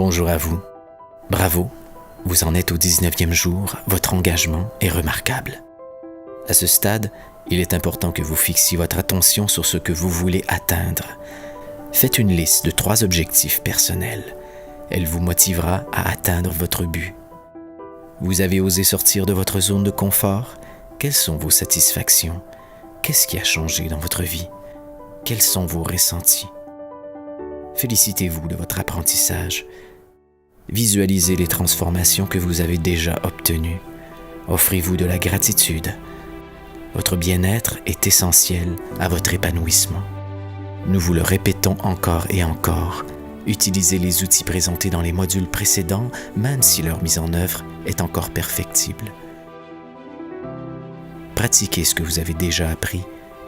Bonjour à vous. Bravo, vous en êtes au 19e jour, votre engagement est remarquable. À ce stade, il est important que vous fixiez votre attention sur ce que vous voulez atteindre. Faites une liste de 3 objectifs personnels. Elle vous motivera à atteindre votre but. Vous avez osé sortir de votre zone de confort? Quelles sont vos satisfactions? Qu'est-ce qui a changé dans votre vie? Quels sont vos ressentis? Félicitez-vous de votre apprentissage. Visualisez les transformations que vous avez déjà obtenues. Offrez-vous de la gratitude. Votre bien-être est essentiel à votre épanouissement. Nous vous le répétons encore et encore. Utilisez les outils présentés dans les modules précédents, même si leur mise en œuvre est encore perfectible. Pratiquez ce que vous avez déjà appris,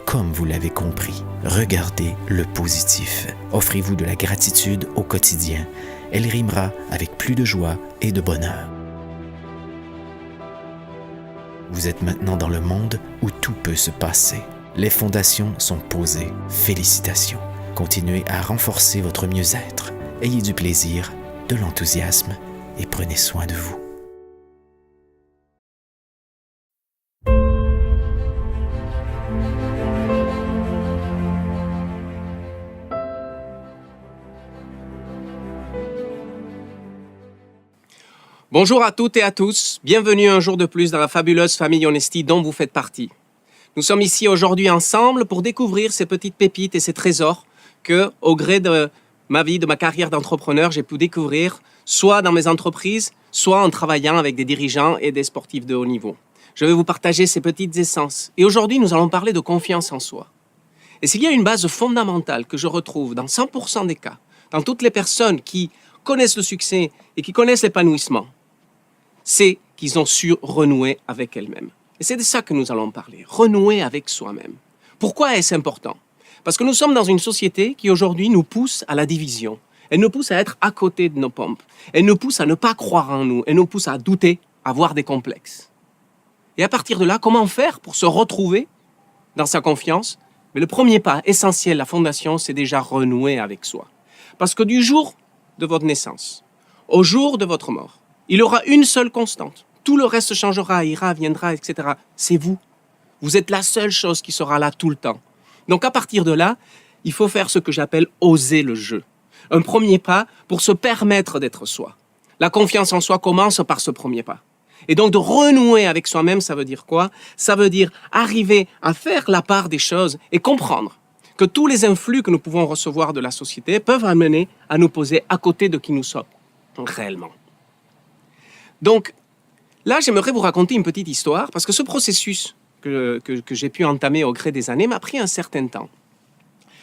comme vous l'avez compris. Regardez le positif. Offrez-vous de la gratitude au quotidien. Elle rimera avec plus de joie et de bonheur. Vous êtes maintenant dans le monde où tout peut se passer. Les fondations sont posées. Félicitations. Continuez à renforcer votre mieux-être. Ayez du plaisir, de l'enthousiasme et prenez soin de vous. Bonjour à toutes et à tous, bienvenue un jour de plus dans la fabuleuse famille Honesty dont vous faites partie. Nous sommes ici aujourd'hui ensemble pour découvrir ces petites pépites et ces trésors que, au gré de ma vie, de ma carrière d'entrepreneur, j'ai pu découvrir soit dans mes entreprises, soit en travaillant avec des dirigeants et des sportifs de haut niveau. Je vais vous partager ces petites essences. Et aujourd'hui, nous allons parler de confiance en soi. Et s'il y a une base fondamentale que je retrouve dans 100% des cas, dans toutes les personnes qui connaissent le succès et qui connaissent l'épanouissement, c'est qu'ils ont su renouer avec elles-mêmes. Et c'est de ça que nous allons parler, renouer avec soi-même. Pourquoi est-ce important? Parce que nous sommes dans une société qui aujourd'hui nous pousse à la division. Elle nous pousse à être à côté de nos pompes. Elle nous pousse à ne pas croire en nous. Elle nous pousse à douter, à avoir des complexes. Et à partir de là, comment faire pour se retrouver dans sa confiance? Mais le premier pas essentiel, la fondation, c'est déjà renouer avec soi. Parce que du jour de votre naissance au jour de votre mort, il y aura une seule constante. Tout le reste changera, ira, viendra, etc. C'est vous. Vous êtes la seule chose qui sera là tout le temps. Donc à partir de là, il faut faire ce que j'appelle oser le jeu. Un premier pas pour se permettre d'être soi. La confiance en soi commence par ce premier pas. Et donc de renouer avec soi-même, ça veut dire quoi? Ça veut dire arriver à faire la part des choses et comprendre que tous les influx que nous pouvons recevoir de la société peuvent amener à nous poser à côté de qui nous sommes réellement. Donc, là, j'aimerais vous raconter une petite histoire, parce que ce processus que j'ai pu entamer au gré des années m'a pris un certain temps.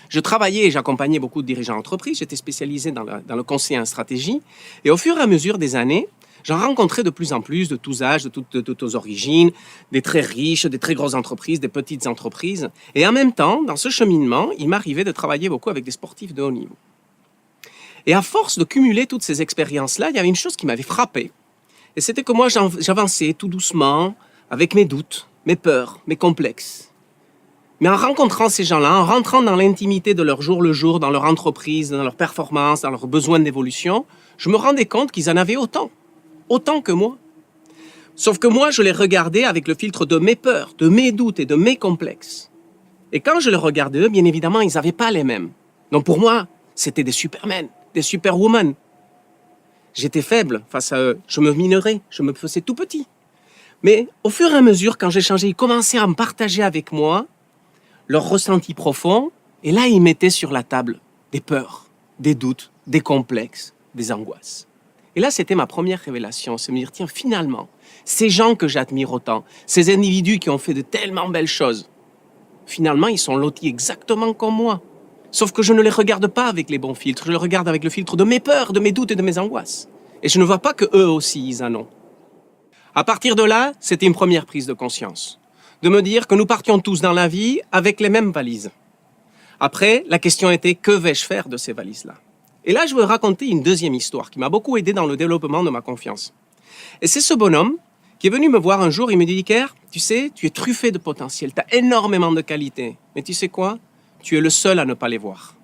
Je travaillais et j'accompagnais beaucoup de dirigeants d'entreprise, j'étais spécialisé dans le conseil en stratégie, et au fur et à mesure des années, j'en rencontrais de plus en plus de tous âges, de toutes origines, des très riches, des très grosses entreprises, des petites entreprises, et en même temps, dans ce cheminement, il m'arrivait de travailler beaucoup avec des sportifs de haut niveau. Et à force de cumuler toutes ces expériences-là, il y avait une chose qui m'avait frappé. Et c'était que moi, j'avançais tout doucement avec mes doutes, mes peurs, mes complexes. Mais en rencontrant ces gens-là, en rentrant dans l'intimité de leur jour le jour, dans leur entreprise, dans leurs performances, dans leurs besoins d'évolution, je me rendais compte qu'ils en avaient autant que moi. Sauf que moi, je les regardais avec le filtre de mes peurs, de mes doutes et de mes complexes. Et quand je les regardais, eux, bien évidemment, ils n'avaient pas les mêmes. Donc pour moi, c'était des supermen, des superwomen. J'étais faible face à eux, je me minorais, je me faisais tout petit. Mais au fur et à mesure, quand j'échangeais, ils commençaient à me partager avec moi leurs ressentis profonds, et là, ils mettaient sur la table des peurs, des doutes, des complexes, des angoisses. Et là, c'était ma première révélation, c'est me dire, tiens, finalement, ces gens que j'admire autant, ces individus qui ont fait de tellement belles choses, finalement, ils sont lotis exactement comme moi. Sauf que je ne les regarde pas avec les bons filtres, je les regarde avec le filtre de mes peurs, de mes doutes et de mes angoisses. Et je ne vois pas qu'eux aussi, ils en ont. À partir de là, c'était une première prise de conscience. De me dire que nous partions tous dans la vie avec les mêmes valises. Après, la question était, que vais-je faire de ces valises-là? Et là, je veux raconter une deuxième histoire qui m'a beaucoup aidé dans le développement de ma confiance. Et c'est ce bonhomme qui est venu me voir un jour, il me dit, Iker, tu sais, tu es truffé de potentiel, tu as énormément de qualités. Mais tu sais quoi? Tu es le seul à ne pas les voir.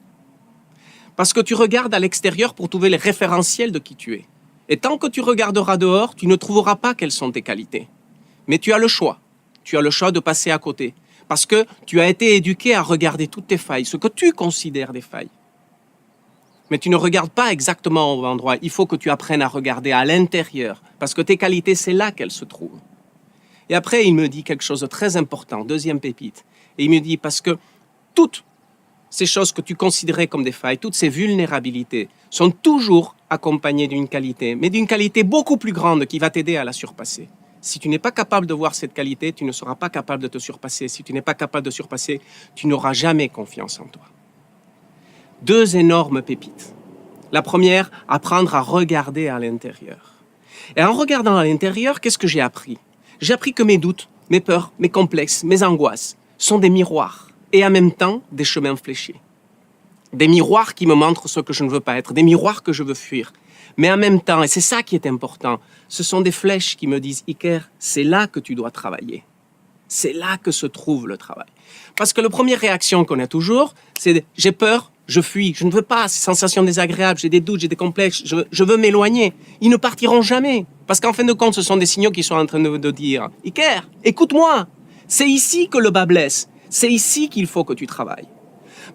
Parce que tu regardes à l'extérieur pour trouver les référentiels de qui tu es. Et tant que tu regarderas dehors, tu ne trouveras pas quelles sont tes qualités. Mais tu as le choix. Tu as le choix de passer à côté. Parce que tu as été éduqué à regarder toutes tes failles, ce que tu considères des failles. Mais tu ne regardes pas exactement au bon endroit. Il faut que tu apprennes à regarder à l'intérieur. Parce que tes qualités, c'est là qu'elles se trouvent. Et après, il me dit quelque chose de très important, deuxième pépite. Et il me dit, parce que toutes ces choses que tu considérais comme des failles, toutes ces vulnérabilités, sont toujours accompagnées d'une qualité, mais d'une qualité beaucoup plus grande qui va t'aider à la surpasser. Si tu n'es pas capable de voir cette qualité, tu ne seras pas capable de te surpasser. Si tu n'es pas capable de surpasser, tu n'auras jamais confiance en toi. Deux énormes pépites. La première, apprendre à regarder à l'intérieur. Et en regardant à l'intérieur, qu'est-ce que j'ai appris? J'ai appris que mes doutes, mes peurs, mes complexes, mes angoisses sont des miroirs et en même temps des chemins fléchés. Des miroirs qui me montrent ce que je ne veux pas être, des miroirs que je veux fuir. Mais en même temps, et c'est ça qui est important, ce sont des flèches qui me disent « Iker, c'est là que tu dois travailler. C'est là que se trouve le travail. » Parce que la première réaction qu'on a toujours, c'est « J'ai peur, je fuis, je ne veux pas ces sensations désagréables, j'ai des doutes, j'ai des complexes, je veux m'éloigner. » Ils ne partiront jamais. Parce qu'en fin de compte, ce sont des signaux qui sont en train de dire « Iker, écoute-moi, c'est ici que le bas blesse. C'est ici qu'il faut que tu travailles. »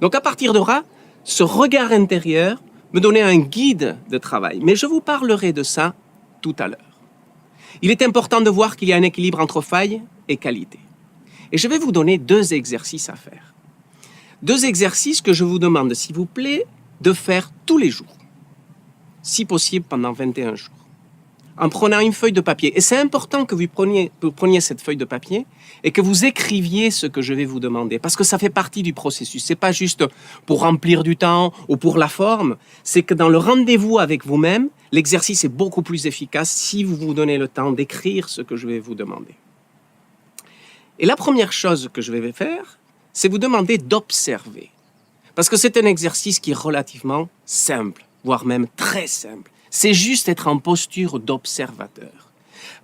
Donc à partir de là, ce regard intérieur me donnait un guide de travail. Mais je vous parlerai de ça tout à l'heure. Il est important de voir qu'il y a un équilibre entre failles et qualité. Et je vais vous donner deux exercices à faire. Deux exercices que je vous demande, s'il vous plaît, de faire tous les jours. Si possible, pendant 21 jours. En prenant une feuille de papier. Et c'est important que vous preniez cette feuille de papier et que vous écriviez ce que je vais vous demander. Parce que ça fait partie du processus. Ce n'est pas juste pour remplir du temps ou pour la forme. C'est que dans le rendez-vous avec vous-même, l'exercice est beaucoup plus efficace si vous vous donnez le temps d'écrire ce que je vais vous demander. Et la première chose que je vais faire, c'est vous demander d'observer. Parce que c'est un exercice qui est relativement simple, voire même très simple. C'est juste être en posture d'observateur.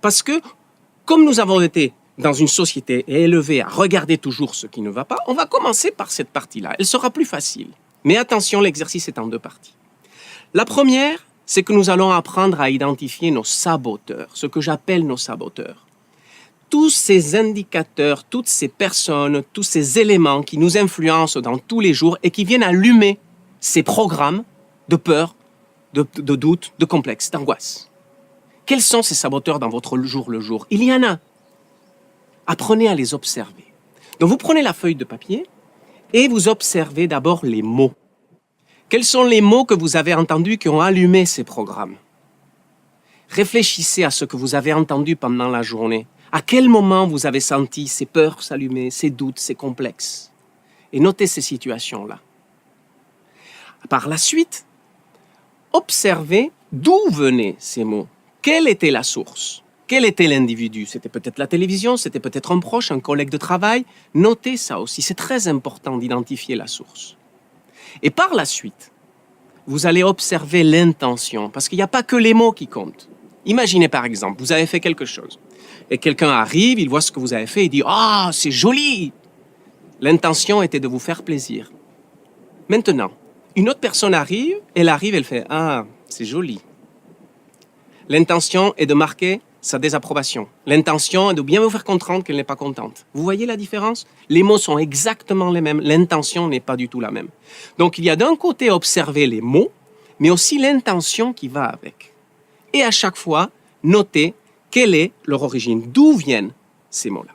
Parce que, comme nous avons été dans une société et élevés à regarder toujours ce qui ne va pas, on va commencer par cette partie-là. Elle sera plus facile. Mais attention, l'exercice est en deux parties. La première, c'est que nous allons apprendre à identifier nos saboteurs, ce que j'appelle nos saboteurs. Tous ces indicateurs, toutes ces personnes, tous ces éléments qui nous influencent dans tous les jours et qui viennent allumer ces programmes de peur, de doute, de complexe, d'angoisse. Quels sont ces saboteurs dans votre jour le jour? Il y en a. Apprenez à les observer. Donc vous prenez la feuille de papier et vous observez d'abord les mots. Quels sont les mots que vous avez entendus qui ont allumé ces programmes? Réfléchissez à ce que vous avez entendu pendant la journée. À quel moment vous avez senti ces peurs s'allumer, ces doutes, ces complexes? Et notez ces situations-là. Par la suite, observez d'où venaient ces mots. Quelle était la source? Quel était l'individu? C'était peut-être la télévision, c'était peut-être un proche, un collègue de travail. Notez ça aussi, c'est très important d'identifier la source. Et par la suite, vous allez observer l'intention, parce qu'il n'y a pas que les mots qui comptent. Imaginez par exemple, vous avez fait quelque chose, et quelqu'un arrive, il voit ce que vous avez fait, il dit « Ah, c'est joli !» L'intention était de vous faire plaisir. Maintenant, une autre personne arrive, elle fait « Ah, c'est joli !» L'intention est de marquer sa désapprobation. L'intention est de bien vous faire comprendre qu'elle n'est pas contente. Vous voyez la différence? Les mots sont exactement les mêmes, l'intention n'est pas du tout la même. Donc il y a d'un côté observer les mots, mais aussi l'intention qui va avec. Et à chaque fois, notez quelle est leur origine, d'où viennent ces mots-là.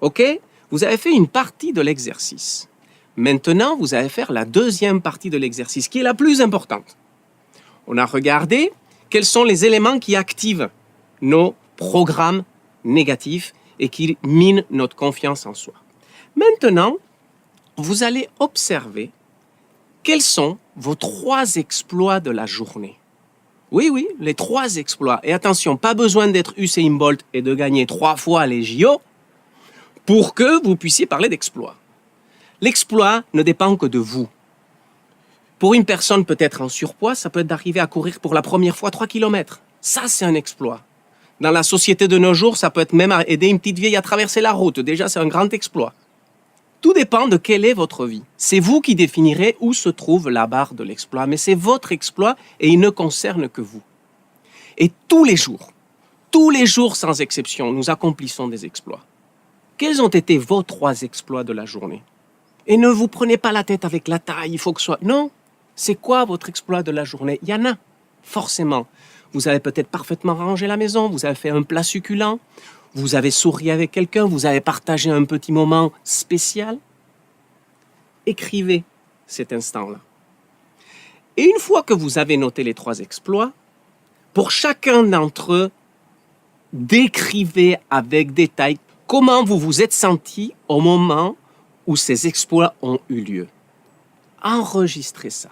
OK? Vous avez fait une partie de l'exercice. Maintenant, vous allez faire la deuxième partie de l'exercice, qui est la plus importante. On a regardé quels sont les éléments qui activent nos programmes négatifs et qui minent notre confiance en soi. Maintenant, vous allez observer quels sont vos 3 exploits de la journée. Oui, les 3 exploits. Et attention, pas besoin d'être Usain Bolt et de gagner 3 fois les JO pour que vous puissiez parler d'exploit. L'exploit ne dépend que de vous. Pour une personne peut-être en surpoids, ça peut être d'arriver à courir pour la première fois 3 km. Ça, c'est un exploit. Dans la société de nos jours, ça peut être même aider une petite vieille à traverser la route. Déjà, c'est un grand exploit. Tout dépend de quelle est votre vie. C'est vous qui définirez où se trouve la barre de l'exploit, mais c'est votre exploit et il ne concerne que vous. Et tous les jours sans exception, nous accomplissons des exploits. Quels ont été vos 3 exploits de la journée? Et ne vous prenez pas la tête avec la taille, il faut que ce soit... Non, c'est quoi votre exploit de la journée? Il y en a, forcément. Vous avez peut-être parfaitement rangé la maison, vous avez fait un plat succulent, vous avez souri avec quelqu'un, vous avez partagé un petit moment spécial. Écrivez cet instant-là. Et une fois que vous avez noté les 3 exploits, pour chacun d'entre eux, décrivez avec détail comment vous vous êtes senti au moment où ces exploits ont eu lieu. Enregistrez ça.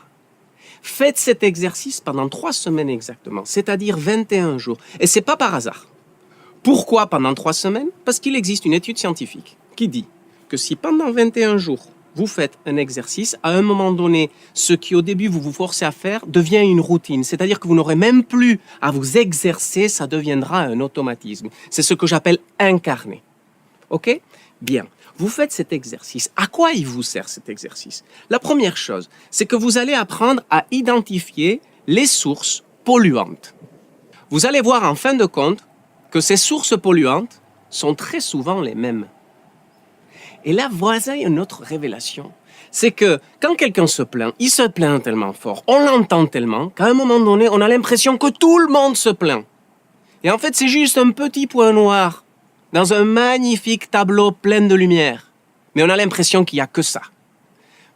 Faites cet exercice pendant 3 semaines exactement, c'est-à-dire 21 jours. Et ce n'est pas par hasard. Pourquoi pendant 3 semaines? Parce qu'il existe une étude scientifique qui dit que si pendant 21 jours, vous faites un exercice, à un moment donné, ce qui au début vous vous forcez à faire devient une routine. C'est-à-dire que vous n'aurez même plus à vous exercer, ça deviendra un automatisme. C'est ce que j'appelle incarner. OK? Bien. Vous faites cet exercice. À quoi il vous sert cet exercice? La première chose, c'est que vous allez apprendre à identifier les sources polluantes. Vous allez voir en fin de compte que ces sources polluantes sont très souvent les mêmes. Et là, voici une autre révélation. C'est que quand quelqu'un se plaint, il se plaint tellement fort, on l'entend tellement, qu'à un moment donné, on a l'impression que tout le monde se plaint. Et en fait, c'est juste un petit point noir dans un magnifique tableau plein de lumière. Mais on a l'impression qu'il n'y a que ça.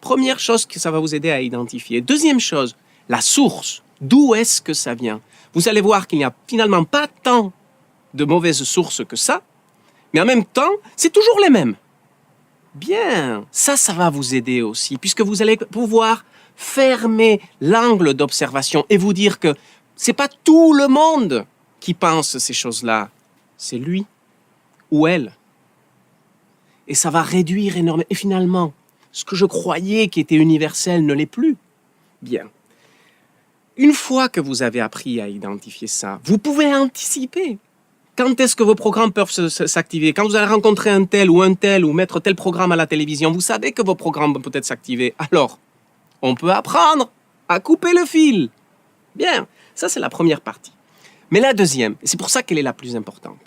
Première chose que ça va vous aider à identifier. Deuxième chose, la source. D'où est-ce que ça vient? Vous allez voir qu'il n'y a finalement pas tant de mauvaises sources que ça, mais en même temps, c'est toujours les mêmes. Bien, ça va vous aider aussi, puisque vous allez pouvoir fermer l'angle d'observation et vous dire que c'est pas tout le monde qui pense ces choses-là, c'est lui ou elle. Et ça va réduire énormément. Et finalement, ce que je croyais qui était universel ne l'est plus. Bien. Une fois que vous avez appris à identifier ça, vous pouvez anticiper. Quand est-ce que vos programmes peuvent s'activer? Quand vous allez rencontrer un tel ou mettre tel programme à la télévision, vous savez que vos programmes vont peut-être s'activer. Alors, on peut apprendre à couper le fil. Bien, ça c'est la première partie. Mais la deuxième, et c'est pour ça qu'elle est la plus importante,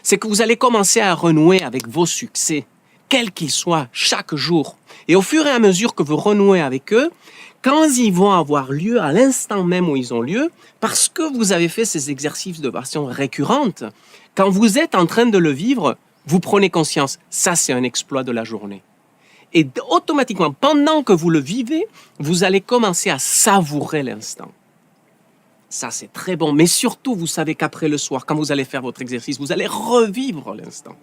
c'est que vous allez commencer à renouer avec vos succès, quels qu'ils soient, chaque jour. Et au fur et à mesure que vous renouez avec eux, quand ils vont avoir lieu, à l'instant même où ils ont lieu, parce que vous avez fait ces exercices de façon récurrente, quand vous êtes en train de le vivre, vous prenez conscience, ça c'est un exploit de la journée. Et automatiquement, pendant que vous le vivez, vous allez commencer à savourer l'instant. Ça c'est très bon, mais surtout vous savez qu'après le soir, quand vous allez faire votre exercice, vous allez revivre l'instant.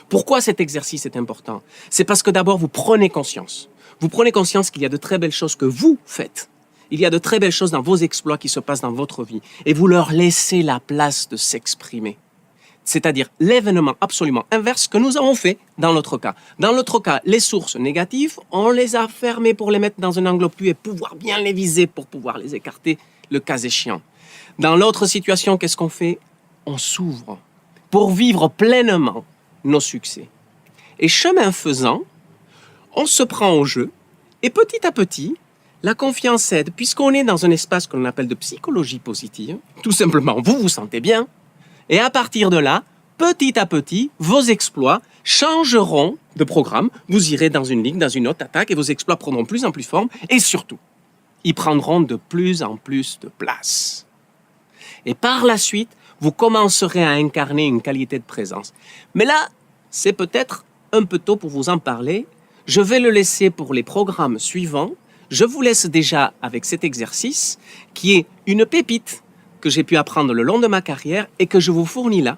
Pourquoi cet exercice est important? C'est parce que d'abord vous prenez conscience. Vous prenez conscience qu'il y a de très belles choses que vous faites. Il y a de très belles choses dans vos exploits qui se passent dans votre vie. Et vous leur laissez la place de s'exprimer. C'est-à-dire l'événement absolument inverse que nous avons fait dans notre cas. Dans notre cas, les sources négatives, on les a fermées pour les mettre dans un angle obtus et pouvoir bien les viser pour pouvoir les écarter, le cas échéant. Dans l'autre situation, qu'est-ce qu'on fait? On s'ouvre pour vivre pleinement nos succès. Et chemin faisant, on se prend au jeu et petit à petit, la confiance aide, puisqu'on est dans un espace que l'on appelle de psychologie positive. Tout simplement, vous vous sentez bien. Et à partir de là, petit à petit, vos exploits changeront de programme. Vous irez dans une ligne, dans une autre attaque et vos exploits prendront plus en plus forme. Et surtout, ils prendront de plus en plus de place. Et par la suite, vous commencerez à incarner une qualité de présence. Mais là, c'est peut-être un peu tôt pour vous en parler. Je vais le laisser pour les programmes suivants. Je vous laisse déjà avec cet exercice qui est une pépite que j'ai pu apprendre le long de ma carrière et que je vous fournis là.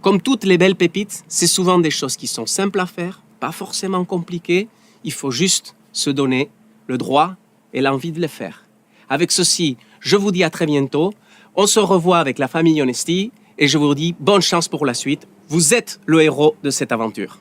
Comme toutes les belles pépites, c'est souvent des choses qui sont simples à faire, pas forcément compliquées. Il faut juste se donner le droit et l'envie de le faire. Avec ceci, je vous dis à très bientôt. On se revoit avec la famille Honesty et je vous dis bonne chance pour la suite. Vous êtes le héros de cette aventure.